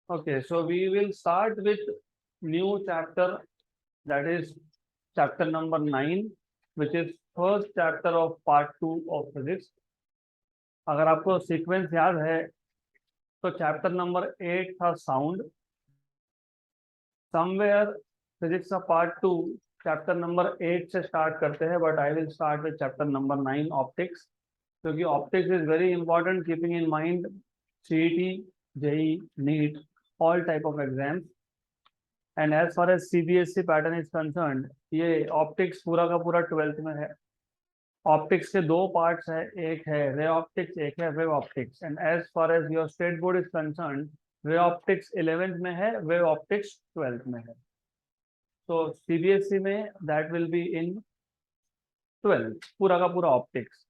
Okay, so we will start with new chapter, that is chapter number 9, which is first chapter of part 2 of physics. अगर आपको sequence याद है तो chapter number 8 था sound, somewhere physics का part 2 chapter number 8 से start करते हैं, but I will start with chapter number 9 optics, क्योंकि optics is very important keeping in mind CET, JEE, NEET, all type of exams. And as far as CBSE pattern is concern, ये optics पूरा का पूरा 12th में है. Optics के दो parts है, एक है रे ऑप्टिक्स, एक है wave optics. And as far as your state board is concerned, ray optics 11th में है, वेव ऑप्टिक्स 12th में है. तो सीबीएसई में that will be in 12th, पूरा का पूरा ऑप्टिक्स.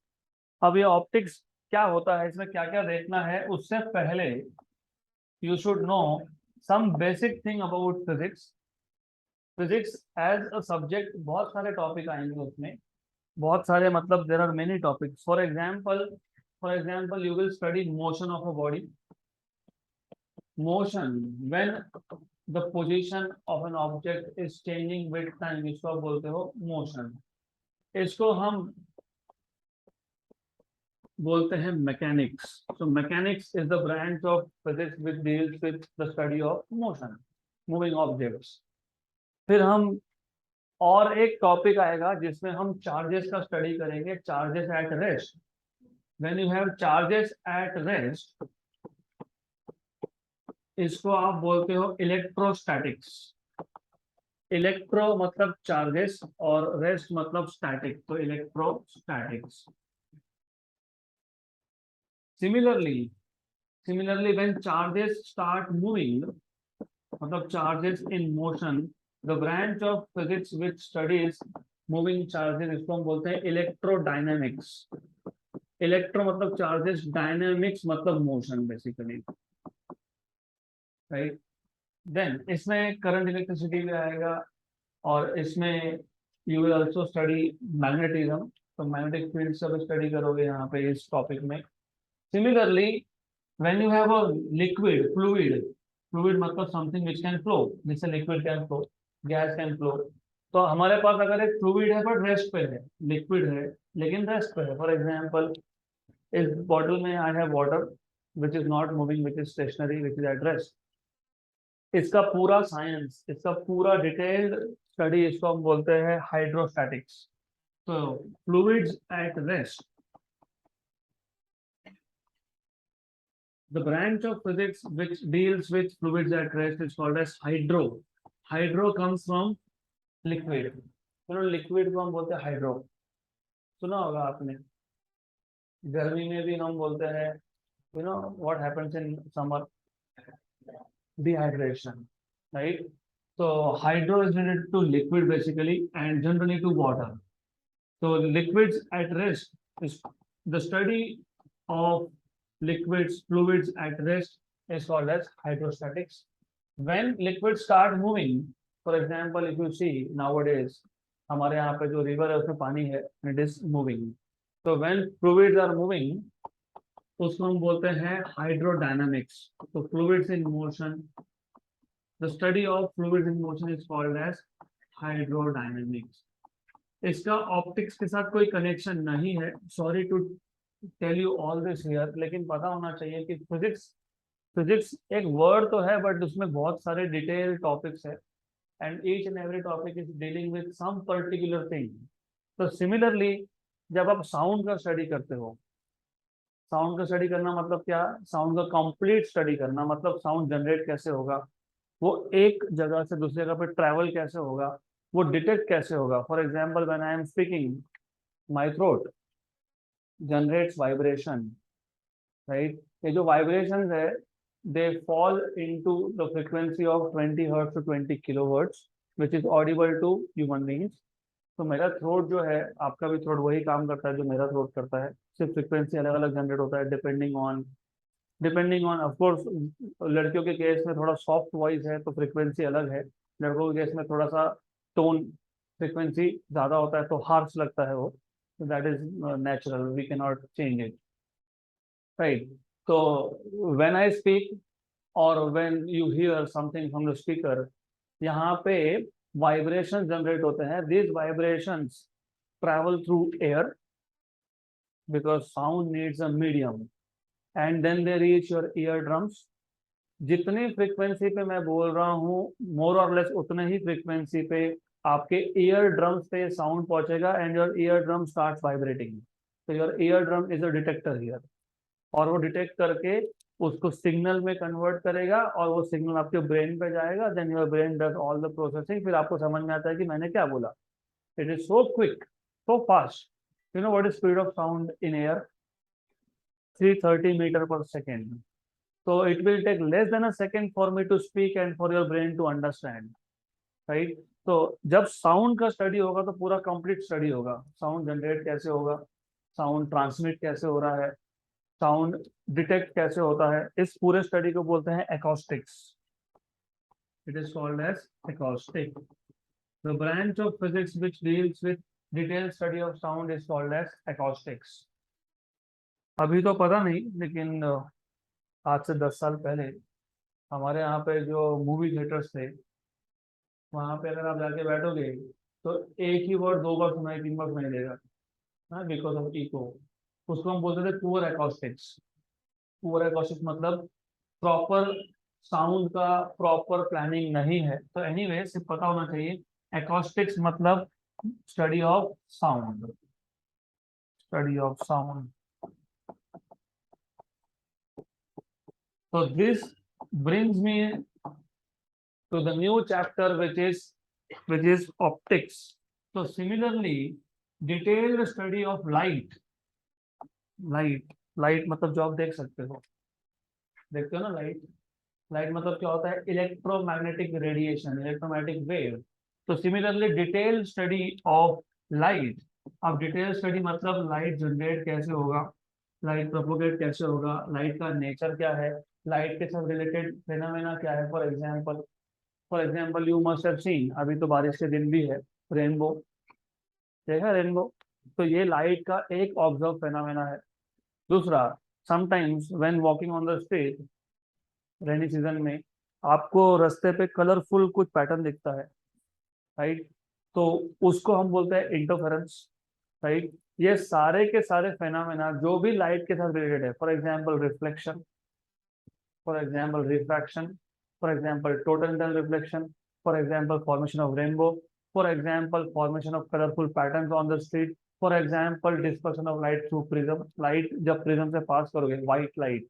अब ये ऑप्टिक्स क्या होता है, इसमें क्या क्या देखना है, उससे पहले you should know some basic thing about physics. Physics as a subject, बहुत सारे टॉपिक आएंगे उसमें, बहुत सारे, मतलब there are many topics. For example, you will study motion of a body. Motion, when the position of an object is changing with time, इसको आप बोलते हो motion. इसको हम बोलते हैं mechanics. So mechanics is the branch of physics which deals with the study of motion, moving objects. फिर हम और एक टॉपिक आएगा जिसमें हम चार्जेस का स्टडी करेंगे, charges at rest. When you have charges at rest, इसको आप बोलते हो इलेक्ट्रोस्टैटिक्स. इलेक्ट्रो मतलब चार्जेस और रेस्ट मतलब स्टैटिक, तो electrostatics. Similarly, when charges start moving, मतलब charges in motion, the branch of physics which studies moving charges, इसको हम बोलते हैं electrodynamics. Electro मतलब charges, dynamics मतलब motion basically, right? Then इसमें current electricity भी आएगा, और इसमें you will also study magnetism. तो magnetic field सब स्टडी करोगे यहाँ पे इस टॉपिक में. Similarly, when you have a fluid मतलब something which can flow, जैसे liquid can flow, gas can flow. तो हमारे पास अगर एक fluid है but रेस्ट पे है, liquid है लेकिन रेस्ट पे है. फॉर एग्जाम्पल, इस बॉटल में I have water which is not moving, which is stationary, which is at rest. इसका पूरा साइंस, इसका पूरा डिटेल्ड स्टडी, इसको हम बोलते हैं हाइड्रोस्टैटिक्स. तो fluids at rest, the branch of physics which deals with fluids at rest is called as hydro. Hydro comes from liquid. Liquid को हम बोलते हैं हाइड्रो. सुना होगा आपने. गर्मी में भी हम बोलते हैं, what happens in summer, dehydration, right? So hydro is related to liquid basically, and generally to water. So liquids at rest is the study of fluids at rest is called as hydrostatics. When liquids start moving, for example, if you see nowadays, हमारे यहाँ पे जो river है उसमें पानी है, it is moving. So when fluids are moving, उसको हम बोलते हैं hydrodynamics. So fluids in motion, the study of fluids in motion is called as hydrodynamics. इसका ऑप्टिक्स के साथ कोई कनेक्शन नहीं है, sorry to tell you all this here, लेकिन पता होना चाहिए कि फिजिक्स एक वर्ड तो है बट उसमें बहुत सारे डिटेल टॉपिक्स है, and each and every topic is dealing with some particular thing. तो सिमिलरली जब आप साउंड का स्टडी करते हो, साउंड का स्टडी करना मतलब क्या, साउंड का कंप्लीट स्टडी करना मतलब साउंड जनरेट कैसे होगा, वो एक जगह से दूसरी जगह पे ट्रैवल कैसे होगा, वो डिटेक्ट कैसे होगा. For example, when I am speaking, my throat generates vibration, right? ये जो vibrations है, they fall into the frequency of 20 hertz to 20 kilohertz, which is audible to human beings. तो मेरा थ्रोट जो है, आपका भी थ्रोट वही काम करता है जो मेरा थ्रोट करता है, सिर्फ फ्रिक्वेंसी अलग अलग जनरेट होता है डिपेंडिंग ऑन ऑफ कोर्स. लड़कियों के केस में थोड़ा सॉफ्ट वॉइस है तो फ्रिक्वेंसी अलग है, लड़कों के केस में थोड़ा सा टोन फ्रिक्वेंसी ज़्यादा होता है तो हार्श लगता है वो. So that is natural, we cannot change it, right? So when I speak, or when you hear something from the speaker, यहाँ पे वाइब्रेशन जनरेट होते हैं. These vibrations travel through air because sound needs a medium, and then they reach your eardrums. जितनी frequency पे मैं बोल रहा हूँ, मोर और लेस उतने ही फ्रीक्वेंसी पे आपके ईयर ड्रम्स पे साउंड पहुंचेगा, and your ear drum start vibrating. तो your ear drum is a detector here, और वो डिटेक्ट करके उसको सिग्नल में कन्वर्ट करेगा, और वो सिग्नल आपके ब्रेन पे जाएगा. Then your brain does all the processing. फिर आपको समझ में आता है कि मैंने क्या बोला. It is so quick, so fast. You know what is speed of sound in air? 330 metre पर second. So it will take less than a second for me to speak and for your brain to understand, right? तो जब sound का study होगा तो पूरा complete study होगा. Sound generate कैसे होगा, साउंड ट्रांसमिट कैसे हो रहा है, साउंड डिटेक्ट कैसे होता है, इस पूरे स्टडी को बोलते हैं acoustics. It is called as acoustic. The branch of physics which deals with detailed study of sound is called as acoustics. अभी तो पता नहीं, लेकिन आज से 10 साल पहले हमारे यहाँ पे जो मूवी थिएटर्स थे, वहाँ पे अगर आप जाके बैठोगे तो एक ही वर्ड 2 बार सुनाई, 3 बार सुनाई देगा, बिकॉज ऑफ इको. उसको हम बोलते थे पुअर एकॉस्टिक्स. पुअर एकॉस्टिक्स मतलब प्रॉपर साउंड का प्रॉपर प्लानिंग नहीं है. तो एनीवे सिर्फ पता होना चाहिए, एकॉस्टिक्स मतलब study of sound. Study of sound. So this brings me to the new chapter, which is optics. So similarly, detailed study of light. Light मतलब जो आप देख सकते हो, देखते हो ना लाइट. लाइट मतलब क्या होता है? Electromagnetic radiation, electromagnetic wave. तो similarly detailed study of light. अब डिटेल्ड स्टडी मतलब लाइट जनरेट कैसे होगा, लाइट प्रोपोगेट कैसे होगा, लाइट का नेचर क्या है, लाइट के साथ रिलेटेड फेनोमेना क्या है. For example you must have seen, अभी तो बारिश के दिन भी है, रेनबो. देखा रेनबो? तो ये लाइट का एक ऑब्जर्व फेनोमेना है. दूसरा, sometimes when walking on the street, rainy season में आपको रास्ते पे कलरफुल कुछ पैटर्न दिखता है, राइट? तो उसको हम बोलते हैं इंटरफेरेंस, राइट? ये सारे के सारे फेनोमेना जो भी लाइट के साथ रिलेटेड है, for example reflection, for example refraction, for example total internal reflection, for example formation of rainbow, for example formation of colorful patterns on the street, for example dispersion of light through prism. light जब prism से पास करोगे white light,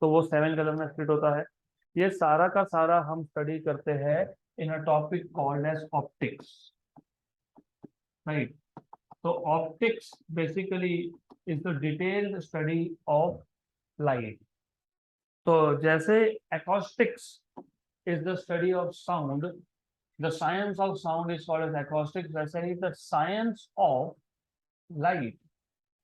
तो वो 7 colour में split होता है. ये सारा का सारा हम स्टडी करते हैं in a topic called as optics, right? तो optics basically is the detailed study of light. तो जैसे acoustics is the study of sound, the science of sound is called as acoustics. वैसे ही the science of light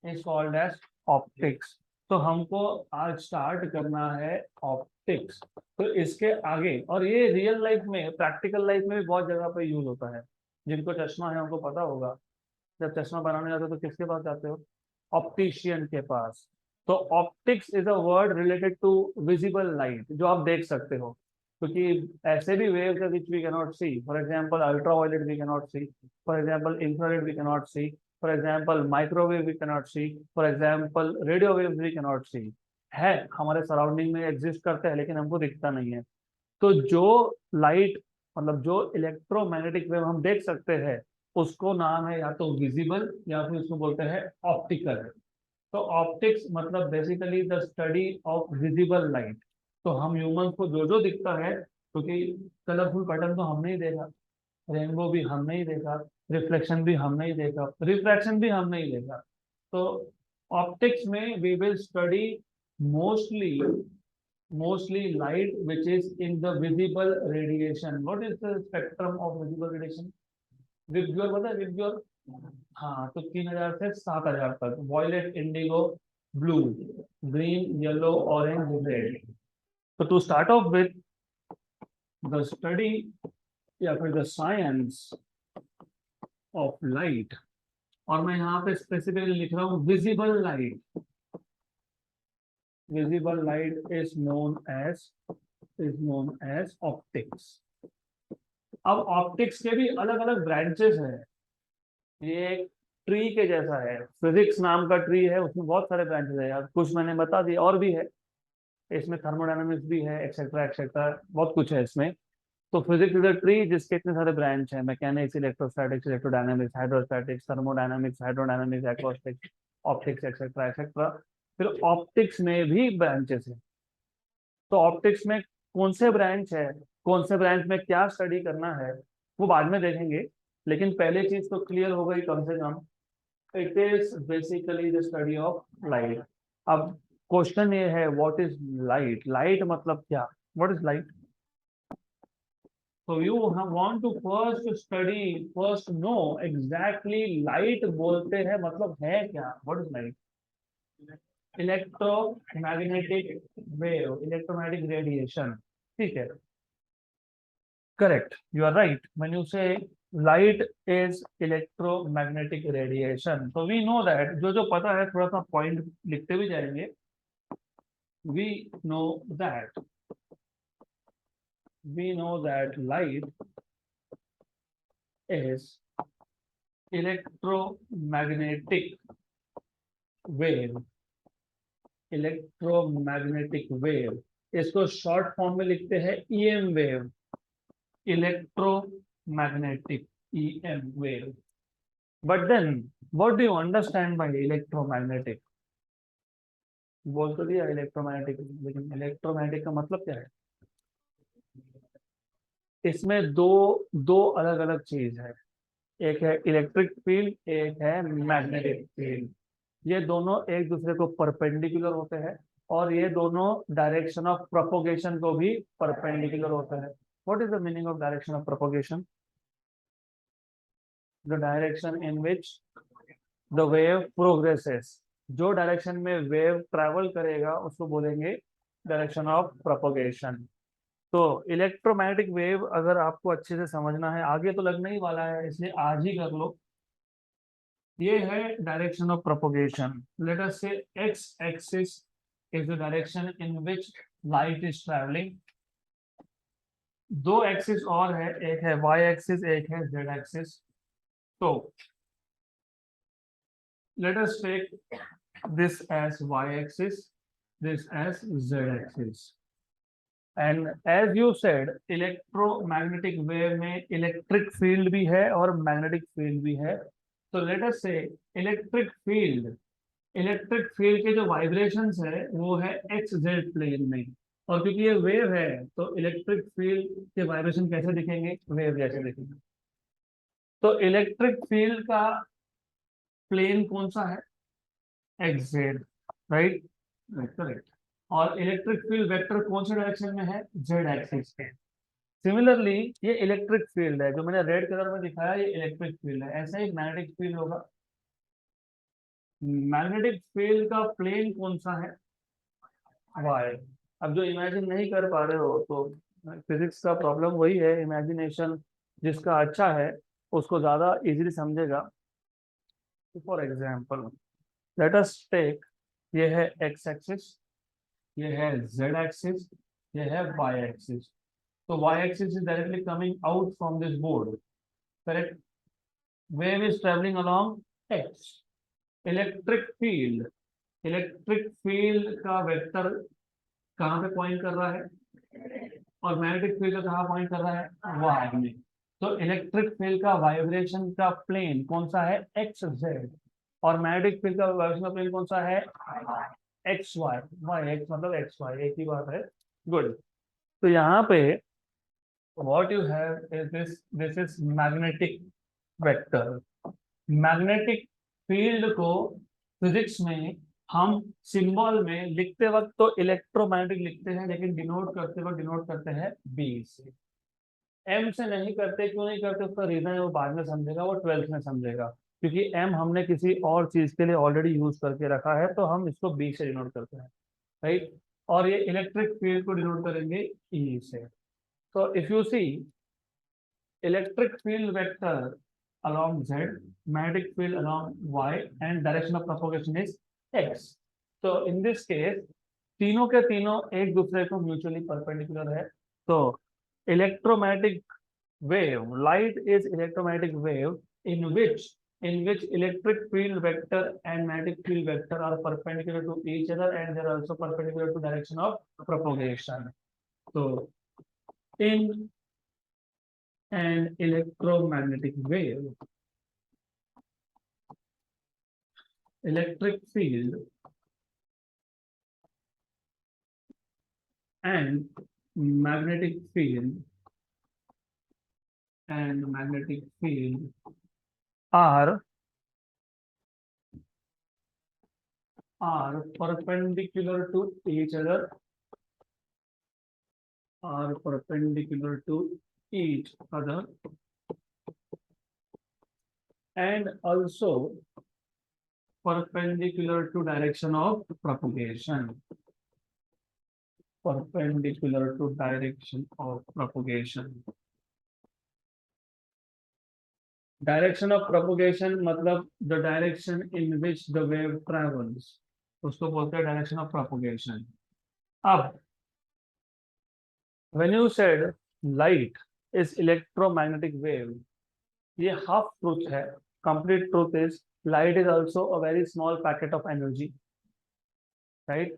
is called as optics. तो हमको आज start करना है optics. तो इसके आगे, और ये रियल लाइफ में, प्रैक्टिकल लाइफ में भी बहुत जगह पे यूज होता है. जिनको चश्मा है उनको पता होगा, जब चश्मा बनाने जाते हो तो किसके पास जाते हो? ऑप्टिशियन के पास. तो optics is a word related to visible light, जो आप देख सकते हो. क्योंकि ऐसे भी वेव्स है which we can not see. For example ultraviolet we can not see, for example infrared we can not see, for example microwave we can not see, for example radio waves we can not see. है हमारे surrounding में exist करते हैं, लेकिन हमको दिखता नहीं है. तो जो लाइट मतलब जो इलेक्ट्रोमैग्नेटिक वेव हम देख सकते हैं, उसको नाम है या तो विजिबल या फिर उसको बोलते हैं ऑप्टिकल. तो ऑप्टिक्स मतलब basically the study of visible light. तो हम ह्यूमंस को जो जो दिखता है, क्योंकि कलरफुल पैटर्न तो हमने ही देखा, रेनबो भी हमने ही देखा, रिफ्लेक्शन भी हमने ही देखा, रिफ्रैक्शन भी हमने ही देखा. तो ऑप्टिक्स में we will study mostly light which is in the visible radiation. What is the spectrum of visible radiation? VIBGYOR पता है? विबग्योर, हाँ. तो 3000 से 7000 तक. Violet, indigo, blue, green, yellow, orange, red. तो to start off with the study या फिर the science of light, और मैं यहाँ पे स्पेसिफिकली लिख रहा हूँ visible light. Visible light is known as is known as optics. अब ऑप्टिक्स के भी अलग अलग ब्रांचेस हैं। ये एक ट्री के जैसा है, फिजिक्स नाम का ट्री है, उसमें बहुत सारे ब्रांचेस है यार, कुछ मैंने बता दिया, और भी है इसमें, थर्मोडायनामिक्स भी है, एक्सेट्रा एक्सेट्रा, बहुत कुछ है इसमें। तो फिजिक्स इज अ ट्री जिसके इतने सारे ब्रांच हैं, mechanics, electrostatics, electrodynamics, hydrostatics, thermodynamics, hydrodynamics, acoustics, optics, etcetera etcetera. फिर ऑप्टिक्स में भी ब्रांचेस हैं। तो ऑप्टिक्स में कौन से ब्रांच है, कौन से ब्रांच में क्या स्टडी करना है, वो बाद में देखेंगे। लेकिन पहले चीज तो क्लियर हो गई कम से कम, it is basically the study of light. अब क्वेश्चन ये है, व्हाट इज लाइट? लाइट मतलब क्या? What is light? So you want to first know exactly light बोलते हैं मतलब है क्या? What is light? Electromagnetic wave, electromagnetic radiation. ठीक है, correct. You are right. When you say light is electromagnetic radiation, so we know that जो पता है थोड़ा सा point लिखते भी जाएंगे. We know that light is electromagnetic wave. Electromagnetic wave, इसको शॉर्ट फॉर्म में लिखते हैं EM wave, electromagnetic EM wave. But then what do you understand by electromagnetic? बोल तो दिया इलेक्ट्रोमैग्नेटिक, लेकिन इलेक्ट्रोमैग्नेटिक का मतलब क्या है? इसमें दो अलग अलग चीज है, एक है इलेक्ट्रिक फील्ड, एक है मैग्नेटिक फील्ड। ये दोनों एक दूसरे को परपेंडिकुलर होते हैं, और ये दोनों डायरेक्शन ऑफ प्रोपोगेशन को भी परपेंडिकुलर होते हैं। What is the meaning of direction of propagation? The direction in which the wave progresses. जो डायरेक्शन में वेव ट्रैवल करेगा उसको बोलेंगे डायरेक्शन ऑफ प्रोपोगेशन। तो इलेक्ट्रोमैग्नेटिक वेव अगर आपको अच्छे से समझना है, आगे तो लगने ही वाला है इसलिए आज ही कर लो। ये है direction of propagation. Let us say X axis is the direction in which light is travelling. दो एक्सिस और है, एक है वाई एक्सिस, एक है जेड एक्सिस। तो let us take this as Y axis, this as Z axis. And as you said, electromagnetic wave में electric field भी है और मैग्नेटिक फील्ड भी है। तो लेट अस से इलेक्ट्रिक फील्ड के जो वाइब्रेशंस है वो है एक्स जेड प्लेन में, और क्योंकि ये वेव है तो इलेक्ट्रिक फील्ड के वाइब्रेशन कैसे दिखेंगे? वेव जैसे दिखेंगे। तो इलेक्ट्रिक फील्ड का प्लेन कौन सा है? X Z, right? करेक्ट। और इलेक्ट्रिक फील्ड वेक्टर कौन से डायरेक्शन में है? जेड एक्सिस पे। सिमिलरली ये इलेक्ट्रिक फील्ड है, जो मैंने रेड कलर में दिखाया, ये इलेक्ट्रिक फील्ड है। ऐसा ही मैग्नेटिक फील्ड होगा। मैग्नेटिक फील्ड का प्लेन कौन सा है? वाई। अब जो इमेजिन नहीं कर पा रहे हो तो फिजिक्स का प्रॉब्लम वही है, इमेजिनेशन जिसका अच्छा है उसको ज्यादा इजीली समझेगा। For example let us take, ये है एक्स एक्सिस, ये है जेड एक्सिस, ये है वाई एक्सिस। तो Y axis is directly coming out from this board, correct? Wave is travelling along X. Electric field का वेक्टर कहाँ पे पॉइंट कर रहा है, और मैग्नेटिक फील्ड का कहाँ पॉइंट कर रहा है? वाई में। तो इलेक्ट्रिक फील्ड का वाइब्रेशन का प्लेन कौन सा है? X Z. और मैग्नेटिक फील्ड का वाइब्रेशन का प्लेन कौन सा है? X Y. वाई एक्स मतलब एक्स वाई, एक ही बात है। गुड। तो यहाँ पे what you have is this is magnetic vector। Magnetic field को फिजिक्स में हम सिंबल में लिखते वक्त तो इलेक्ट्रोमैग्नेटिक लिखते हैं, लेकिन डिनोट करते वक्त डिनोट करते हैं बी से, एम से नहीं करते। क्यों नहीं करते उसका रीजन है वो बाद में समझेगा, वो 12th में समझेगा। क्योंकि एम हमने किसी और चीज के लिए ऑलरेडी यूज करके रखा है, तो हम इसको बी से डिनोट करते हैं, राइट? और ये इलेक्ट्रिक फील्ड को डिनोट करेंगे ई से। तो if you see electric field vector along Z, magnetic field along Y, and direction of propagation is X. So in this case, तीनों के तीनों एक दूसरे को म्यूचुअली परपेंडिकुलर है। तो electromagnetic wave, light is electromagnetic wave in which electric field vector and magnetic field vector are perpendicular to each other and they are also perpendicular to direction of propagation. So in an electromagnetic wave, electric field and magnetic field are perpendicular to each other, and also perpendicular to direction of propagation. Direction of propagation मतलब the direction in which the wave travels, उसको बोलते हैं direction of propagation. अब when you said light is electromagnetic wave, ये half truth है. Complete truth is light is also a very small packet of energy, right?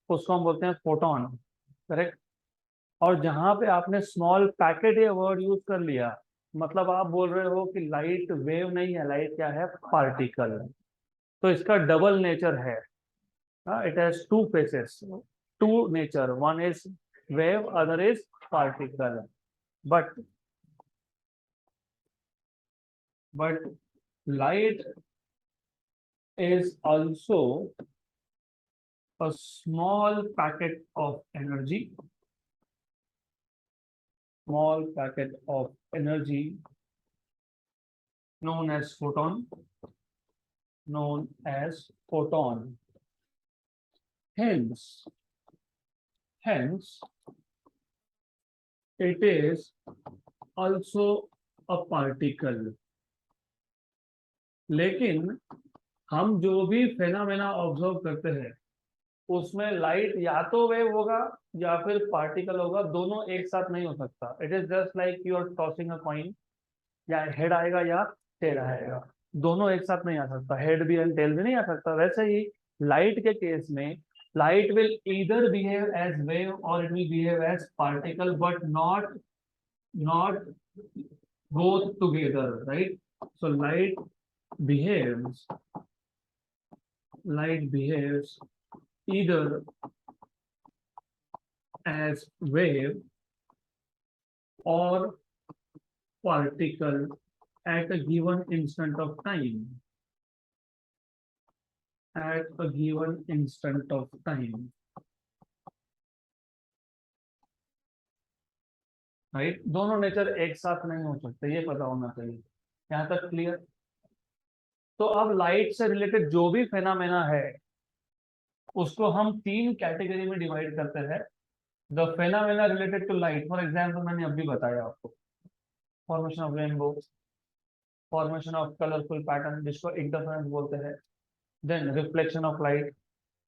उसको हम बोलते हैं photon, correct? और जहां पे आपने स्मॉल पैकेट ये वर्ड यूज कर लिया, मतलब आप बोल रहे हो कि लाइट वेव नहीं है, लाइट क्या है, पार्टिकल. तो इसका डबल नेचर है. It has two faces, two nature, one is wave, other is particle. But light is also a small packet of energy, known as photon. Hence it is also a particle. लेकिन हम जो भी phenomena observe करते हैं उसमें light या तो wave होगा या फिर पार्टिकल होगा, दोनों एक साथ नहीं हो सकता. It is just like you are tossing a coin, या हेड आएगा या टेल आएगा, दोनों एक साथ नहीं आ सकता, हेड भी एंड टेल भी नहीं आ सकता. वैसे ही लाइट के केस में light will either behave as wave और it will behave as particle, but not both together, right? So light behaves either as wave or particle at a given instant of time. Right? दोनों nature एक साथ नहीं हो सकते, ये पता होना चाहिए. यहाँ तक क्लियर? तो अब लाइट से रिलेटेड जो भी फेनामेना है उसको हम तीन कैटेगरी में डिवाइड करते हैं. The phenomena related to light, for example मैंने अभी बताया आपको, formation of rainbow, formation of colourful pattern जिसको इंटरफेरेंस बोलते हैं. Then reflection of light,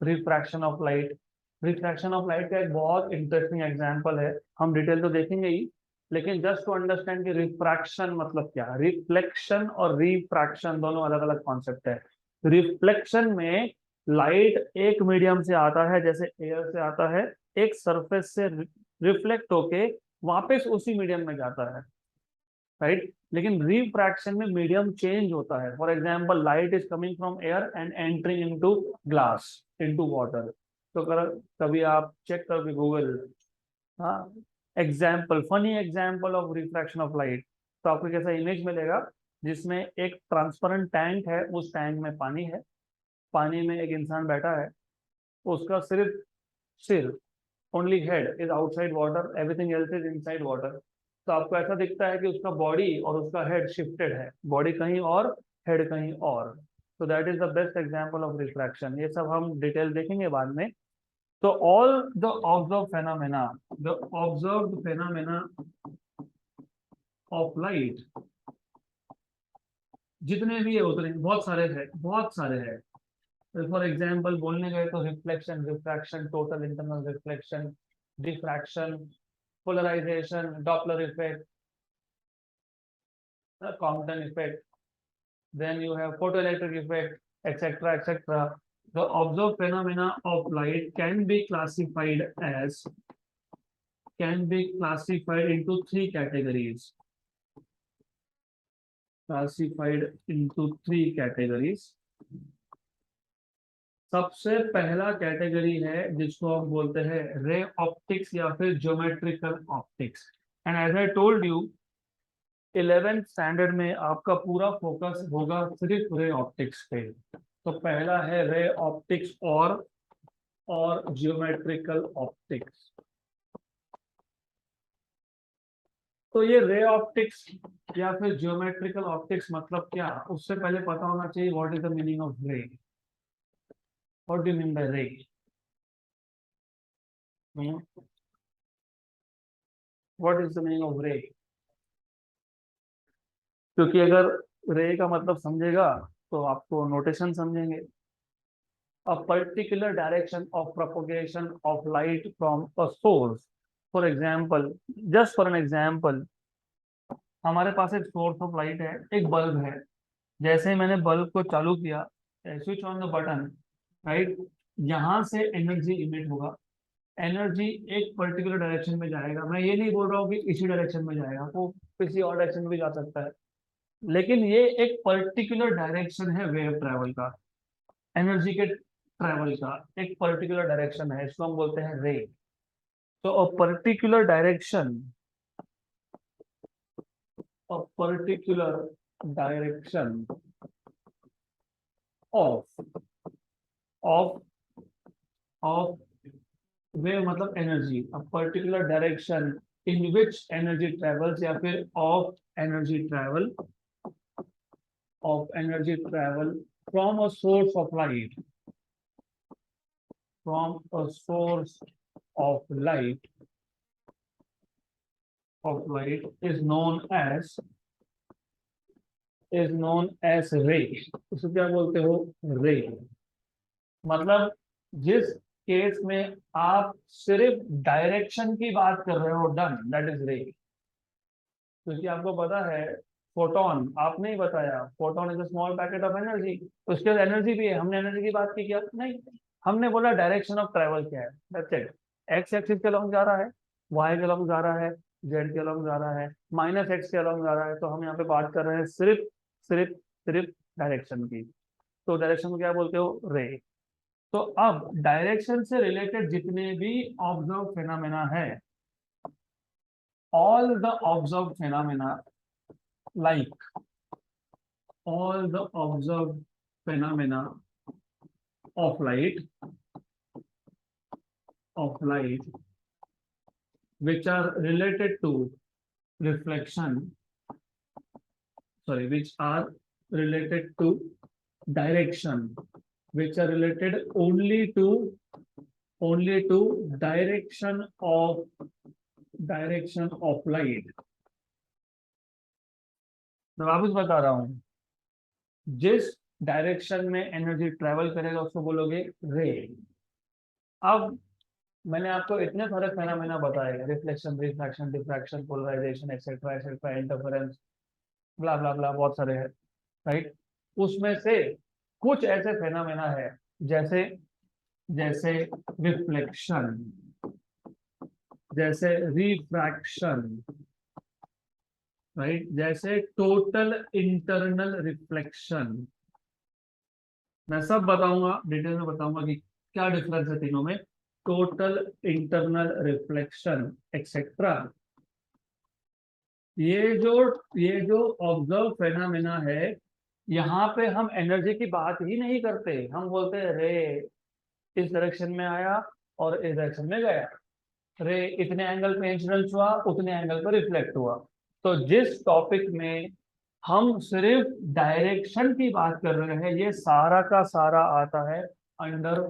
refraction of light. Refraction of light का एक बहुत इंटरेस्टिंग एग्जांपल है, हम डिटेल तो देखेंगे ही, लेकिन जस्ट टू अंडरस्टैंड कि रिफ्रैक्शन मतलब क्या. रिफ्लेक्शन और रिफ्रैक्शन दोनों अलग अलग कॉन्सेप्ट है. रिफ्लेक्शन में लाइट एक मीडियम से आता है, जैसे एयर से आता है, एक सरफेस से रिफ्लेक्ट होके वापस उसी मीडियम में जाता है, राइट? लेकिन रिफ्रैक्शन में मीडियम चेंज होता है. For example light is coming from air and entering into glass, into water. तो कभी आप चेक करके गूगल, हाँ, example, funny example of refraction of light, तो आपको कैसा इमेज मिलेगा जिसमें एक ट्रांसपेरेंट टैंक है, उस टैंक में पानी है, पानी में एक इंसान बैठा है, उसका सिर only head is outside water, everything else is inside water. तो आपको ऐसा दिखता है कि उसका बॉडी और उसका हेड शिफ्टेड है, बॉडी कहीं और, हेड कहीं और. तो that is the best example of refraction. ये सब हम डिटेल देखेंगे बाद में. So all the observed phenomena of light, जितने भी है उतने, बहुत सारे हैं, फॉर एग्जाम्पल बोलने गए तो reflection, refraction, total internal reflection, diffraction, polarisation, Doppler effect, Compton effect, then you have photoelectric effect, etc., etc. The observed phenomena of light can be classified into three categories. Classified into three categories. सबसे पहला category है जिसको हम बोलते हैं रे optics या फिर geometrical optics. And as I told you, 11th standard में आपका पूरा फोकस होगा सिर्फ रे ऑप्टिक्स पे. तो पहला है रे ऑप्टिक्स और जियोमेट्रिकल ऑप्टिक्स. तो ये रे ऑप्टिक्स या फिर जियोमेट्रिकल ऑप्टिक्स मतलब क्या, उससे पहले पता होना चाहिए what is the meaning of ray. What do you mean by ray? What is the meaning of ray? क्योंकि अगर रे का मतलब समझेगा तो आपको नोटेशन समझेंगे. A particular direction of propagation of light from a source. For example, just for an example, हमारे पास एक सोर्स ऑफ लाइट है, एक बल्ब है. जैसे ही मैंने बल्ब को चालू किया, switch on the button, right, यहाँ से एनर्जी इमिट होगा. एनर्जी एक पर्टिकुलर डायरेक्शन में जाएगा. मैं ये नहीं बोल रहा हूँ कि इसी डायरेक्शन में जाएगा, वो किसी और डायरेक्शन में भी जा सकता है, लेकिन ये एक पर्टिकुलर डायरेक्शन है वेव ट्रैवल का. एनर्जी के ट्रैवल का एक पर्टिकुलर डायरेक्शन है, इसको हम बोलते हैं रे. तो a particular direction of of of wave मतलब energy. a particular direction in which energy travels या फिर energy travel from a source of light, from a source of light is known as ray. उसको क्या बोलते हो? रे. मतलब जिस केस में आप सिर्फ डायरेक्शन की बात कर रहे हो, डन, दैट इज रे. क्योंकि आपको पता है फोटोन, आपने ही बताया, photon is a small packet of energy. उसके एनर्जी भी है. हमने एनर्जी की बात की क्या? नहीं, हमने बोला डायरेक्शन ऑफ ट्रेवल क्या है, दैट्स इट. एक्स एक्सिस के अलॉन्ग जा रहा है, वाई के अलॉन्ग जा रहा है, जेड के अलॉन्ग जा रहा है, माइनस एक्स के अलॉन्ग जा रहा है. तो हम यहाँ पे बात कर रहे हैं सिर्फ सिर्फ सिर्फ डायरेक्शन की. तो डायरेक्शन को क्या बोलते हो? रे. तो अब डायरेक्शन से रिलेटेड जितने भी ऑब्जर्व फेनामेना है, all the observed phenomena like all the observed phenomena of light which are related to reflection, sorry, which are related to direction, which are related only to direction of light. मैं वापस बता रहा हूं, जिस direction में energy travel करेगा उसको बोलोगे रे. अब मैंने आपको इतने सारे फेनोमेना बताए, reflection, refraction, diffraction, polarisation, etcetera etcetera, interference, blah blah blah, बहुत सारे हैं, राइट. उसमें से कुछ ऐसे फेनोमेना है जैसे रिफ्लेक्शन, जैसे रिफ्रैक्शन, राइट, जैसे टोटल इंटरनल रिफ्लेक्शन. मैं सब बताऊंगा, डिटेल में बताऊंगा कि क्या डिफरेंस है तीनों में. Total internal reflection etcetera. ये जो ऑब्जर्व फेनोमेना है, यहाँ पे हम एनर्जी की बात ही नहीं करते. हम बोलते हैं रे इस डायरेक्शन में आया और इस डायरेक्शन में गया. रे इतने एंगल पे इंसिडेंस हुआ, उतने एंगल पर रिफ्लेक्ट हुआ. तो जिस टॉपिक में हम सिर्फ डायरेक्शन की बात कर रहे हैं, ये सारा का सारा आता है अंडर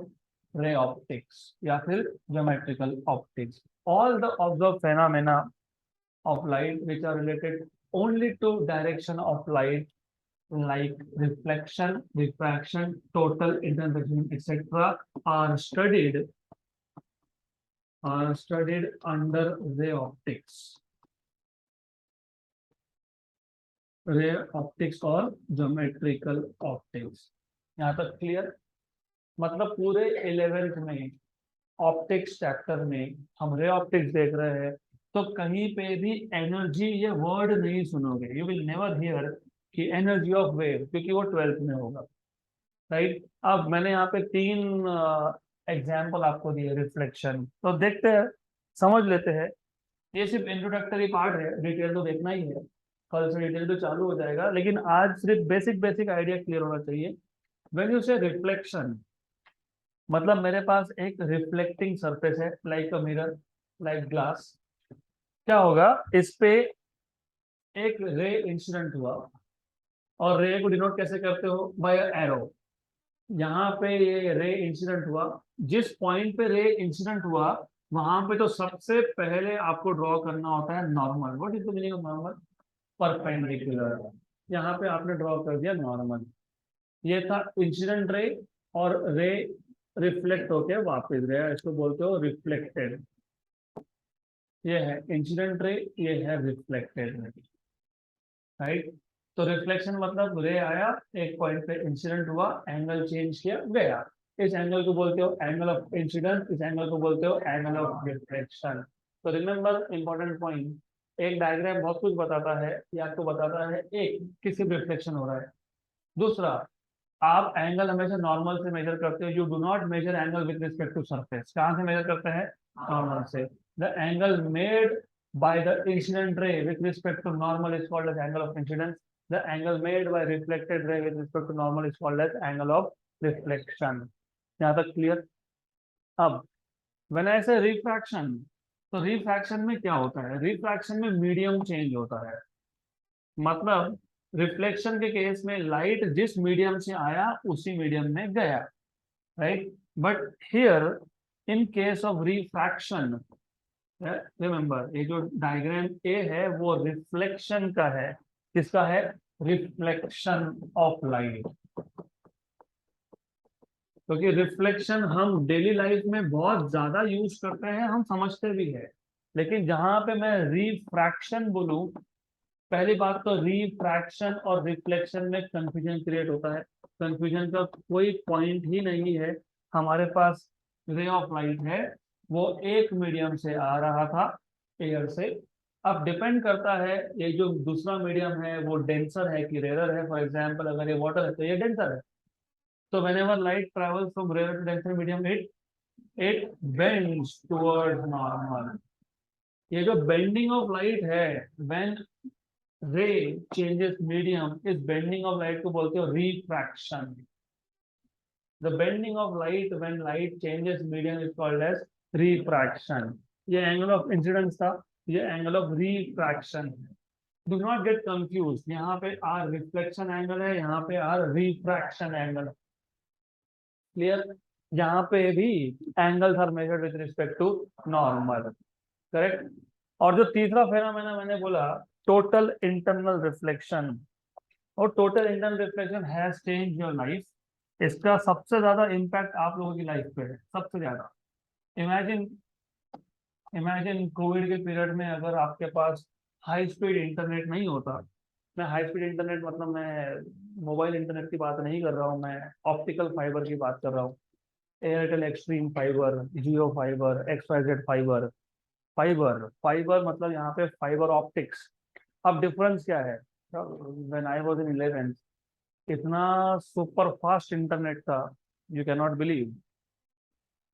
रे ऑप्टिक्स या फिर geometrical optics. All the observe phenomena of light which are related only to direction of light like reflection, refraction, total internal reflection, etc. are studied under ray optics. Ray optics और geometrical optics. यहाँ तक clear? मतलब पूरे 11th में optics chapter में हम ray optics देख रहे हैं, तो कहीं पे भी एनर्जी ये वर्ड नहीं सुनोगे। यू विल नेवर हियर कि एनर्जी ऑफ वेव, क्योंकि वो 12th में होगा, राइट? अब मैंने यहाँ पे 3 एग्जाम्पल आपको दिए रिफ्लेक्शन, तो देखते हैं, समझ लेते हैं। ये सिर्फ इंट्रोडक्टरी पार्ट है, डिटेल तो देखना ही है, कल से डिटेल तो चालू हो जाएगा, लेकिन आज सिर्फ बेसिक बेसिक आइडिया क्लियर होना चाहिए। व्हेन यू से रिफ्लेक्शन, मतलब मेरे पास एक रिफ्लेक्टिंग सरफेस है, like a mirror, like glass. क्या होगा, इस पे एक रे इंसिडेंट हुआ, और रे को डिनोट कैसे करते हो? By arrow. यहाँ पे ये रे इंसिडेंट हुआ, जिस पॉइंट पे रे इंसिडेंट हुआ वहां पे तो सबसे पहले आपको ड्रॉ करना होता है normal. What is the meaning of normal? Perpendicular. यहाँ पे आपने ड्रॉ कर दिया नॉर्मल। ये था इंसिडेंट रे, और रे रिफ्लेक्ट होके वापस गया, इसको बोलते हो रिफ्लेक्टेड। ये है इंसिडेंट रे, ये है रिफ्लेक्टेड रे, राइट? तो रिफ्लेक्शन मतलब रे आया, एक पॉइंट पे इंसिडेंट हुआ, एंगल चेंज किया, गया। इस एंगल को बोलते हो एंगल ऑफ इंसिडेंस, इस एंगल को बोलते हो एंगल ऑफ रिफ्लेक्शन। तो रिमेंबर इंपॉर्टेंट पॉइंट, एक डायग्राम बहुत कुछ बताता है, ये आपको बताता है एक किसी रिफ्लेक्शन हो रहा है। दूसरा, आप एंगल हमेशा नॉर्मल से मेजर करते हो, you do not measure angle with respect to surface. कहाँ से मेजर करते हैं? नॉर्मल से। The angle made by the incident ray with respect to normal is called as angle of incidence. The angle made by reflected ray with respect to normal is called as angle of reflection. यहाँ तक clear? अब when I say refraction, तो refraction में क्या होता है? refraction में medium change होता है। मतलब रिफ्लेक्शन के केस में लाइट जिस मीडियम से आया उसी मीडियम में गया, right? But here in case of refraction, remember ये जो डायग्राम ए है वो रिफ्लेक्शन का है। किसका है? Reflection of light. क्योंकि रिफ्लेक्शन हम डेली लाइफ में बहुत ज्यादा यूज करते हैं, हम समझते भी है, लेकिन जहां पे मैं रिफ्रैक्शन बोलूं, पहली बात तो रिफ्रैक्शन और रिफ्लेक्शन में कंफ्यूजन क्रिएट होता है। कंफ्यूजन का कोई पॉइंट ही नहीं है। हमारे पास रे ऑफ लाइट है, वो एक मीडियम से आ रहा था, एयर से। अब डिपेंड करता है ये जो दूसरा मीडियम है वो डेंसर है कि रेयर है। फॉर एग्जांपल अगर ये वाटर है तो ये डेंसर है। तो whenever light travels from rare to denser medium, it bends towards normal. ये जो बेंडिंग ऑफ लाइट है, व्हेन रे चेंजेस मीडियम, इस बेंडिंग ऑफ लाइट को बोलते हो refraction. The bending of light when light changes medium is called as refraction. ये angle of incidence था, ये एंगल ऑफ रिफ्रैक्शन है। डू नॉट गेट कंफ्यूज, यहाँ पे आर रिफ्लेक्शन एंगल है, यहाँ पे आर रिफ्रैक्शन एंगल। क्लियर? यहाँ पे भी angles are measured with respect to normal, correct? और जो तीसरा फेनोमेना मैंने बोला, टोटल इंटरनल रिफ्लेक्शन, और total internal reflection has change your life. इसका सबसे ज्यादा इम्पैक्ट आप लोगों की लाइफ पे है, सबसे ज्यादा। इमेजिन इमेजिन कोविड के पीरियड में अगर आपके पास हाई स्पीड इंटरनेट नहीं होता। मैं हाई स्पीड इंटरनेट मतलब मैं मोबाइल इंटरनेट की बात नहीं कर रहा हूँ, मैं ऑप्टिकल फाइबर की बात कर रहा हूँ। Airtel extreme fibre, Jio fibre, XYZ fibre. Fibre fibre मतलब यहाँ पे फाइबर ऑप्टिक्स। अब डिफरेंस क्या है? When I was in 11th, इतना सुपर फास्ट इंटरनेट था, यू कैन नॉट बिलीव।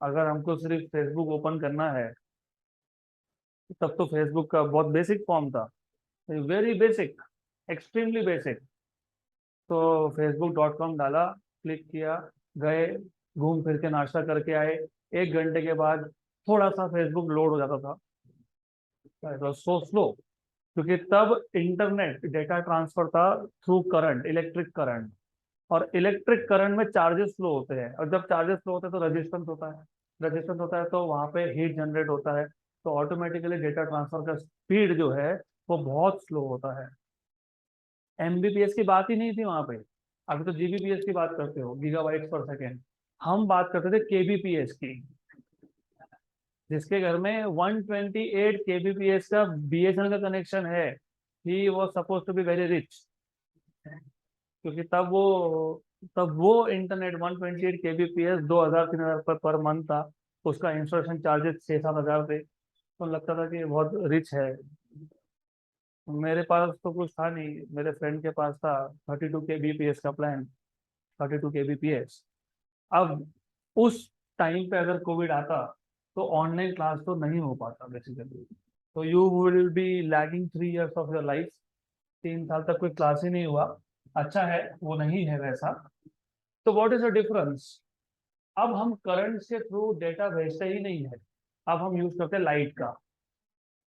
अगर हमको सिर्फ फेसबुक ओपन करना है, तब तो फेसबुक का बहुत बेसिक फॉर्म था, वेरी बेसिक, एक्सट्रीमली बेसिक। तो facebook.com डाला, क्लिक किया, गए, घूम फिर के नाश्ता करके आए, 1 घंटे के बाद थोड़ा सा फेसबुक लोड हो जाता था। सो स्लो, क्योंकि तब इंटरनेट डेटा ट्रांसफर था थ्रू करंट, इलेक्ट्रिक करंट। और इलेक्ट्रिक करंट में चार्जेस फ्लो होते हैं, और जब चार्जेस फ्लो होते हैं तो रेजिस्टेंस होता है। रेजिस्टेंस होता है तो वहां पे हीट जनरेट होता है, तो ऑटोमेटिकली डेटा ट्रांसफर का स्पीड जो है वो बहुत स्लो होता है। एमबीपीएस की बात ही नहीं थी वहां पे। अभी तो जीबीपीएस की बात करते हो, गीगाबाइट पर सेकेंड। हम बात करते थे केबीपीएस की। जिसके घर में 128 केबीपीएस का बीएसएनएल का कनेक्शन है, he was suppose to be very rich. क्योंकि तब वो इंटरनेट 128 केबीपीएस 2000-3000 पर मंथ था। उसका इंस्टॉलेशन चार्जेस 6-7 हजार थे, तो लगता था कि बहुत रिच है। मेरे पास तो कुछ था नहीं, मेरे फ्रेंड के पास था 32 केबीपीएस का प्लान। 32 केबीपीएस। अब उस टाइम पे अगर कोविड आता तो ऑनलाइन क्लास तो नहीं हो पाता बेसिकली। तो you will be lagging 3 years of your life. 3 साल तक कोई क्लास ही नहीं हुआ। अच्छा है वो नहीं है वैसा। तो व्हाट इज द डिफरेंस? अब हम करंट के थ्रू डेटा भेजते ही नहीं है, अब हम यूज करते हैं लाइट का।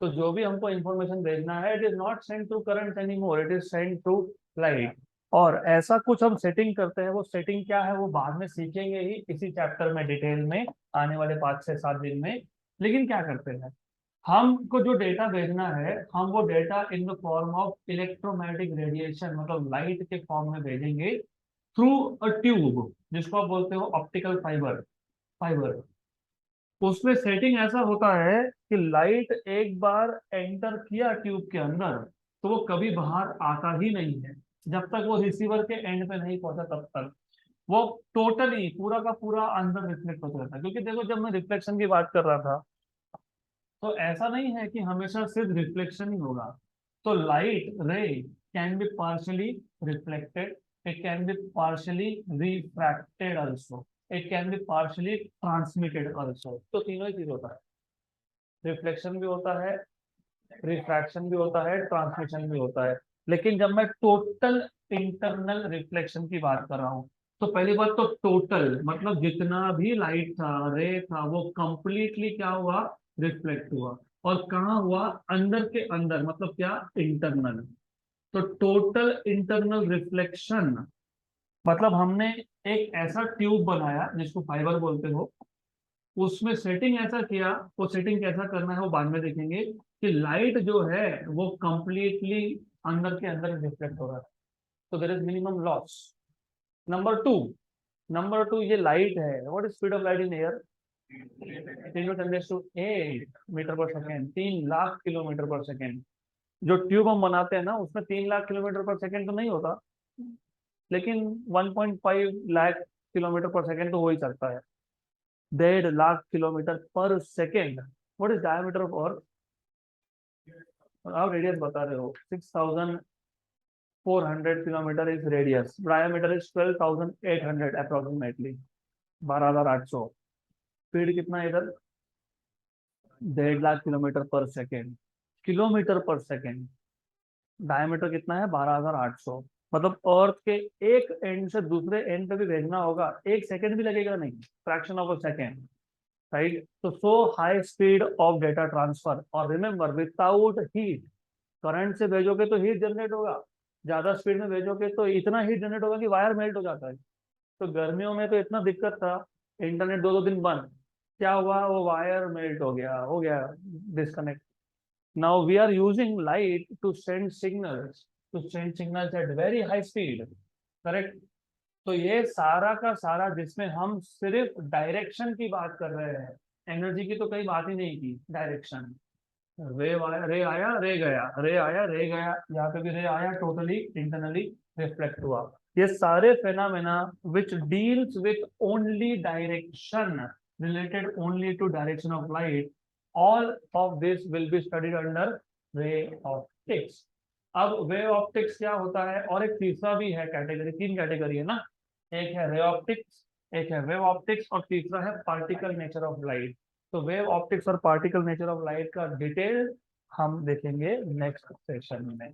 तो जो भी हमको इंफॉर्मेशन भेजना है, it is not send through current any more, it is send through light. और ऐसा कुछ हम सेटिंग करते हैं, वो सेटिंग क्या है वो बाद में सीखेंगे ही इसी चैप्टर में डिटेल में, आने वाले 5 से 7 दिन में। लेकिन क्या करते हैं, हमको जो डेटा भेजना है, हम वो data in the form of electromagnetic radiation, मतलब लाइट के फॉर्म में भेजेंगे थ्रू अ ट्यूब, जिसको आप बोलते हो ऑप्टिकल फाइबर। उसमें सेटिंग ऐसा होता है कि लाइट एक बार एंटर किया ट्यूब के अंदर, तो वो कभी बाहर आता ही नहीं है जब तक वो रिसीवर के एंड पे नहीं पहुंचा, तब तक वो टोटली पूरा का पूरा अंदर रिफ्लेक्ट होता रहता है। क्योंकि देखो, जब मैं रिफ्लेक्शन की बात कर रहा था, तो ऐसा नहीं है कि हमेशा सिर्फ रिफ्लेक्शन ही होगा। तो लाइट रे can be partially reflected, it can be partially refracted also, it can be partially transmitted also. तो तीनों ही चीज होता है, रिफ्लेक्शन भी होता है, रिफ्रैक्शन भी होता है, ट्रांसमिशन भी होता है। लेकिन जब मैं टोटल इंटरनल रिफ्लेक्शन की बात कर रहा हूँ, तो पहली बात तो टोटल मतलब जितना भी लाइट था, रे था, वो कंप्लीटली क्या हुआ, रिफ्लेक्ट हुआ। और कहाँ हुआ, अंदर के अंदर, मतलब क्या, इंटरनल। तो टोटल इंटरनल रिफ्लेक्शन मतलब हमने एक ऐसा ट्यूब बनाया जिसको फाइबर बोलते हो, उसमें सेटिंग ऐसा किया। वो सेटिंग कैसा करना है वो बाद में देखेंगे, कि लाइट जो है वो कंप्लीटली अंदर के अंदर रिफ्लेक्ट हो रहा है। तो there is minimum loss. Number two ये लाइट है, what is speed of light in air? 10⁸मीटर per second, 3 lakh kilometre per second. जो ट्यूब हम बनाते हैं ना, उसमें 3 लाख किलोमीटर पर सेकेंड तो नहीं होता, लेकिन 1.5 लाख किलोमीटर पर सेकेंड तो हो ही सकता है। 1.5 lakh kilometre per second. What is diameter of earth? आप रेडियस बता रहे हो, 6400 kilometre is radius, diameter is 12,800 approximately, 12,800। Speed कितना है इधर? 1.5 lakh kilometre per second, kilometre per second. Diameter कितना है? 12,800। मतलब अर्थ के एक एंड से दूसरे एंड पे भी भेजना होगा, 1 सेकेंड भी लगेगा नहीं, fraction of a second, right? तो so high speed of data transfer. और रिमेंबर, विदाउट हीट, करंट से भेजोगे तो हीट जनरेट होगा, ज्यादा स्पीड में भेजोगे तो इतना हीट जनरेट होगा कि वायर मेल्ट हो जाता है। तो गर्मियों में तो इतना दिक्कत था, इंटरनेट 2-2 दिन बंद। क्या हुआ, वो वायर मेल्ट हो गया disconnect. Now we are using light to send signals at very high speed, correct? तो ये सारा का सारा, जिसमें हम सिर्फ डायरेक्शन की बात कर रहे हैं, एनर्जी की तो कहीं बात ही नहीं की, डायरेक्शन। रे आया रे गया, रे आया रे गया, यहाँ पे भी रे आया, टोटली इंटरनली रिफ्लेक्ट हुआ। ये सारे phenomena which deals with only direction, related only to direction of light, all of this will be studied under ray optics. अब वे ऑप्टिक्स क्या होता है, और एक तीसरा भी है कैटेगरी, 3 कैटेगरी है ना, एक है रे ऑप्टिक्स, एक है वेव ऑप्टिक्स, और तीसरा है पार्टिकल नेचर ऑफ लाइट। तो वेव ऑप्टिक्स और पार्टिकल नेचर ऑफ लाइट का डिटेल हम देखेंगे नेक्स्ट सेशन में।